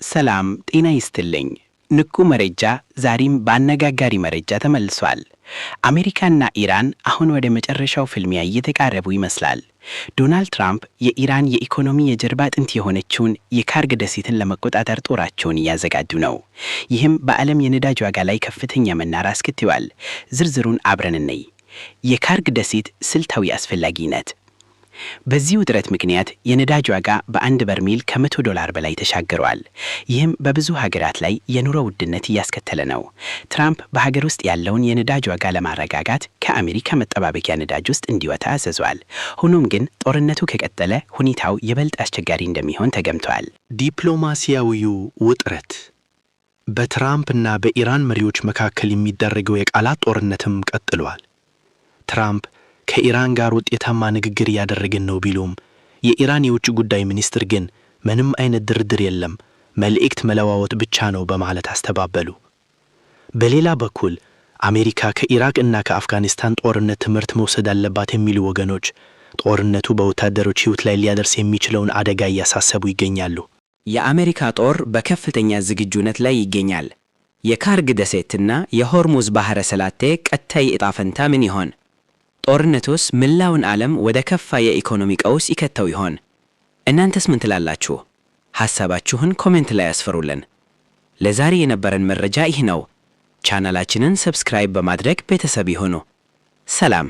ሰላም ጤና ይስጥልኝ። ንቁ መረጃ ዛሬም በአነጋጋሪ መረጃ ተመልሷል። አሜሪካና ኢራን አሁን ወደ መጨረሻው ፍልሚያ እየተቃረቡ ይመስላል። ዶናልድ ትራምፕ የኢራን የኢኮኖሚ የጀርባ አጥንት የሆነችውን የካርግ ደሴትን ለመቆጣጠር ጦራቸውን እያዘጋጁ ነው። ይህም በዓለም የነዳጅ ዋጋ ላይ ከፍተኛ መናር አስከትሏል። ዝርዝሩን አብረን እንይ። የካርግ ደሴት ስልታዊ አስፈላጊነት። በዚህ ውጥረት ምክንያት የነዳጅ ዋጋ በአንድ በርሜል $100 በላይ ተሻግሯል። ይህም በብዙ ሀገራት ላይ የኑሮ ውድነት እያስከተለ ነው። ትራምፕ በሀገር ውስጥ ያለውን የነዳጅ ዋጋ ለማረጋጋት ከአሜሪካ መጠባበቂያ ነዳጅ ውስጥ እንዲወጣ አዘዟል። ሆኖም ግን ጦርነቱ ከቀጠለ ሁኔታው ይበልጥ አስቸጋሪ እንደሚሆን ተገምቷል። ዲፕሎማሲያዊው ውጥረት በትራምፕና በኢራን መሪዎች መካከል የሚደረገው የቃላት ጦርነትም ቀጥሏል። ትራምፕ ከኢራን ጋር ውጤታማ ንግግር ያደረገን ነው ቢሉም የኢራን የውጭ ጉዳይ ሚኒስትር ግን ምንም አይነት ድርድር የለም፣ መልእክት መለዋወጥ ብቻ ነው በማለት አስተባበሉ። በሌላ በኩል አሜሪካ ከኢራቅ እና ከአፍጋኒስታን ጦርነት ትምህርት መውሰድ አለባት የሚሉ ወገኖች ጦርነቱ በወታደሮች ሕይወት ላይ ሊያደርስ የሚችለውን አደጋ እያሳሰቡ ይገኛሉ። የአሜሪካ ጦር በከፍተኛ ዝግጁነት ላይ ይገኛል። የካርግ ደሴትና የሆርሙዝ ባህረ ሰላጤ ቀጣይ ዕጣ ፈንታ ምን ይሆን? ጦርነቱስ መላውን ዓለም ወደ ከፋ የኢኮኖሚ ቀውስ ይከተው ይሆን? እናንተስ ምን ትላላችሁ? ሐሳባችሁን ኮሜንት ላይ አስፍሩልን። ለዛሬ የነበረን መረጃ ይህ ነው። ቻናላችንን ሰብስክራይብ በማድረግ ቤተሰብ ይሁኑ። ሰላም።